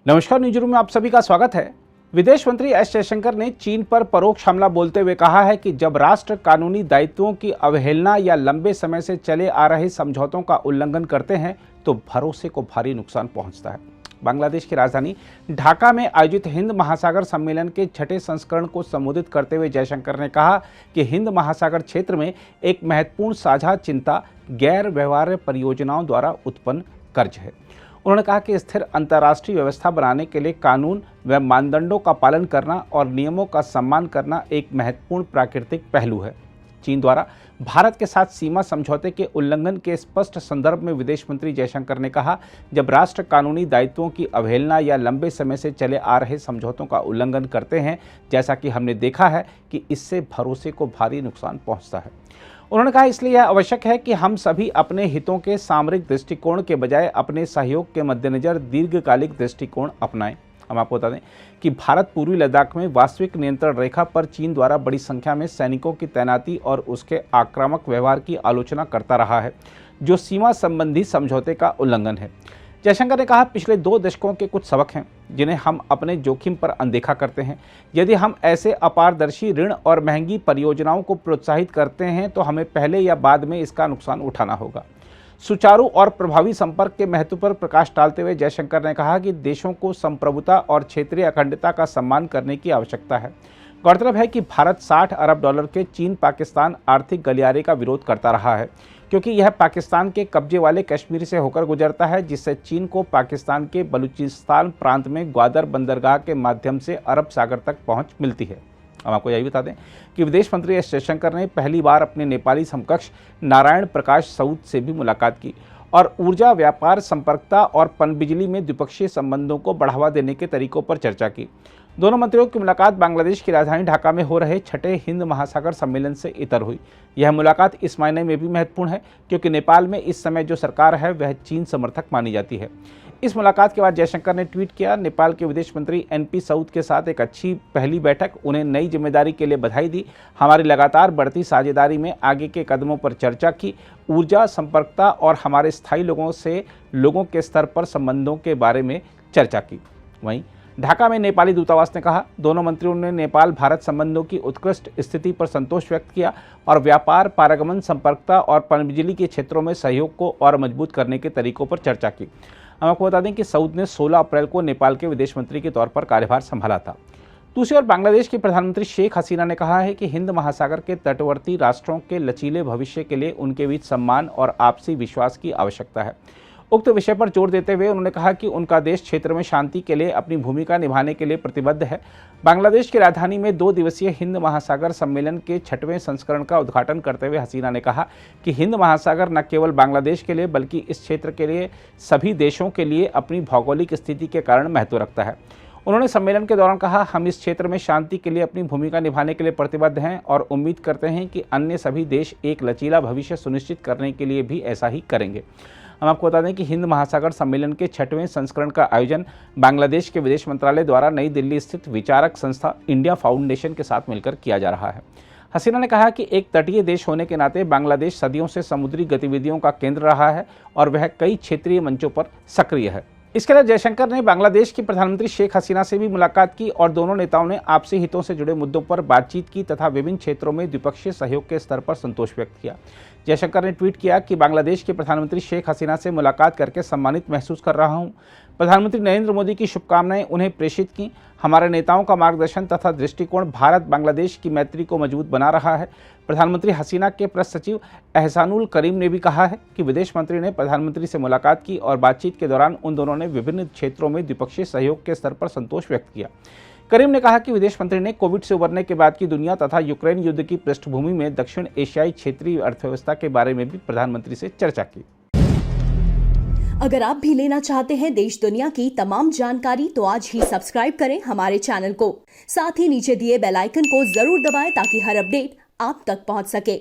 नमस्कार, news room में आप सभी का स्वागत है। विदेश मंत्री एस जयशंकर ने चीन पर परोक्ष हमला बोलते हुए कहा है कि जब राष्ट्र कानूनी दायित्वों की अवहेलना या लंबे समय से चले आ रहे समझौतों का उल्लंघन करते हैं तो भरोसे को भारी नुकसान पहुंचता है। बांग्लादेश की राजधानी ढाका में आयोजित हिंद महासागर सम्मेलन के 6ठे संस्करण को संबोधित करते हुए जयशंकर ने कहा कि हिंद महासागर क्षेत्र में एक महत्वपूर्ण साझा चिंता गैर व्यवहार्य परियोजनाओं द्वारा उत्पन्न कर्ज है। उन्होंने कहा कि स्थिर अंतर्राष्ट्रीय व्यवस्था बनाने के लिए कानून व मानदंडों का पालन करना और नियमों का सम्मान करना एक महत्वपूर्ण प्राकृतिक पहलू है। चीन द्वारा भारत के साथ सीमा समझौते के उल्लंघन के स्पष्ट संदर्भ में विदेश मंत्री जयशंकर ने कहा, जब राष्ट्र कानूनी दायित्वों की अवहेलना या लंबे समय से चले आ रहे समझौतों का उल्लंघन करते हैं, जैसा कि हमने देखा है कि इससे भरोसे को भारी नुकसान पहुंचता है। उन्होंने कहा, इसलिए यह आवश्यक है कि हम सभी अपने हितों के सामरिक दृष्टिकोण के बजाय अपने सहयोग के मद्देनजर दीर्घकालिक दृष्टिकोण अपनाएं। हम आपको बता दें कि भारत पूर्वी लद्दाख में वास्तविक नियंत्रण रेखा पर चीन द्वारा बड़ी संख्या में सैनिकों की तैनाती और उसके आक्रामक व्यवहार की आलोचना करता रहा है, जो सीमा संबंधी समझौते का उल्लंघन है। जयशंकर ने कहा, पिछले 2 दशकों के कुछ सबक हैं जिन्हें हम अपने जोखिम पर अनदेखा करते हैं। यदि हम ऐसे अपारदर्शी ऋण और महंगी परियोजनाओं को प्रोत्साहित करते हैं तो हमें पहले या बाद में इसका नुकसान उठाना होगा। सुचारू और प्रभावी संपर्क के महत्व पर प्रकाश डालते हुए जयशंकर ने कहा कि देशों को संप्रभुता और क्षेत्रीय अखंडता का सम्मान करने की आवश्यकता है। गौरतलब है कि भारत $60 अरब के चीन पाकिस्तान आर्थिक गलियारे का विरोध करता रहा है, क्योंकि यह पाकिस्तान के कब्जे वाले कश्मीर से होकर गुजरता है, जिससे चीन को पाकिस्तान के बलूचिस्तान प्रांत में ग्वादर बंदरगाह के माध्यम से अरब सागर तक पहुंच मिलती है। हम आपको यही बता दें कि विदेश मंत्री एस जयशंकर ने पहली बार अपने नेपाली समकक्ष नारायण प्रकाश सऊद से भी मुलाकात की और ऊर्जा, व्यापार, संपर्कता और पनबिजली में द्विपक्षीय संबंधों को बढ़ावा देने के तरीकों पर चर्चा की। दोनों मंत्रियों की मुलाकात बांग्लादेश की राजधानी ढाका में हो रहे 6ठे हिंद महासागर सम्मेलन से इतर हुई। यह मुलाकात इस मायने में भी महत्वपूर्ण है क्योंकि नेपाल में इस समय जो सरकार है वह चीन समर्थक मानी जाती है। इस मुलाकात के बाद जयशंकर ने ट्वीट किया, नेपाल के विदेश मंत्री एनपी सऊद के साथ एक अच्छी पहली बैठक, उन्हें नई जिम्मेदारी के लिए बधाई दी। हमारी लगातार बढ़ती साझेदारी में आगे के कदमों पर चर्चा की, ऊर्जा, संपर्कता और हमारे स्थायी लोगों के स्तर पर संबंधों के बारे में चर्चा की। वहीं ढाका में नेपाली दूतावास ने कहा, दोनों मंत्रियों ने नेपाल भारत संबंधों की उत्कृष्ट स्थिति पर संतोष व्यक्त किया और व्यापार, पारगमन, संपर्कता और पनबिजली के क्षेत्रों में सहयोग को और मजबूत करने के तरीकों पर चर्चा की। हम आपको बता दें कि सऊद ने 16 अप्रैल को नेपाल के विदेश मंत्री के तौर पर कार्यभार संभाला था। दूसरी ओर बांग्लादेश की प्रधानमंत्री शेख हसीना ने कहा है कि हिंद महासागर के तटवर्ती राष्ट्रों के लचीले भविष्य के लिए उनके बीच सम्मान और आपसी विश्वास की आवश्यकता है। उक्त विषय पर जोर देते हुए उन्होंने कहा कि उनका देश क्षेत्र में शांति के लिए अपनी भूमिका निभाने के लिए प्रतिबद्ध है। बांग्लादेश की राजधानी में 2 दिवसीय हिंद महासागर सम्मेलन के 6वें संस्करण का उद्घाटन करते हुए हसीना ने कहा कि हिंद महासागर न केवल बांग्लादेश के लिए बल्कि इस क्षेत्र के लिए सभी देशों के लिए अपनी भौगोलिक स्थिति के कारण महत्व रखता है। उन्होंने सम्मेलन के दौरान कहा, हम इस क्षेत्र में शांति के लिए अपनी भूमिका निभाने के लिए प्रतिबद्ध हैं और उम्मीद करते हैं कि अन्य सभी देश एक लचीला भविष्य सुनिश्चित करने के लिए भी ऐसा ही करेंगे। हम आपको बता दें कि हिंद महासागर सम्मेलन के 6वें संस्करण का आयोजन बांग्लादेश के विदेश मंत्रालय द्वारा नई दिल्ली स्थित विचारक संस्था इंडिया फाउंडेशन के साथ मिलकर किया जा रहा है। हसीना ने कहा कि एक तटीय देश होने के नाते बांग्लादेश सदियों से समुद्री गतिविधियों का केंद्र रहा है और वह कई क्षेत्रीय मंचों पर सक्रिय है। इसके अलावा जयशंकर ने बांग्लादेश की प्रधानमंत्री शेख हसीना से भी मुलाकात की और दोनों नेताओं ने आपसी हितों से जुड़े मुद्दों पर बातचीत की तथा विभिन्न क्षेत्रों में द्विपक्षीय सहयोग के स्तर पर संतोष व्यक्त किया। जयशंकर ने ट्वीट किया कि बांग्लादेश की प्रधानमंत्री शेख हसीना से मुलाकात करके सम्मानित महसूस कर रहा हूं। प्रधानमंत्री नरेंद्र मोदी की शुभकामनाएं उन्हें प्रेषित की। हमारे नेताओं का मार्गदर्शन तथा दृष्टिकोण भारत बांग्लादेश की मैत्री को मजबूत बना रहा है। प्रधानमंत्री हसीना के प्रेस सचिव एहसानुल करीम ने भी कहा है कि विदेश मंत्री ने प्रधानमंत्री से मुलाकात की और बातचीत के दौरान उन दोनों ने विभिन्न क्षेत्रों में द्विपक्षीय सहयोग के स्तर पर संतोष व्यक्त किया। करीम ने कहा कि विदेश मंत्री ने कोविड से उबरने के बाद की दुनिया तथा यूक्रेन युद्ध की पृष्ठभूमि में दक्षिण एशियाई क्षेत्रीय अर्थव्यवस्था के बारे में भी प्रधानमंत्री से चर्चा की। अगर आप भी लेना चाहते हैं देश दुनिया की तमाम जानकारी तो आज ही सब्सक्राइब करें हमारे चैनल को। साथ ही नीचे दिए बेल आइकन को जरूर दबाएं ताकि हर अपडेट आप तक पहुंच सके।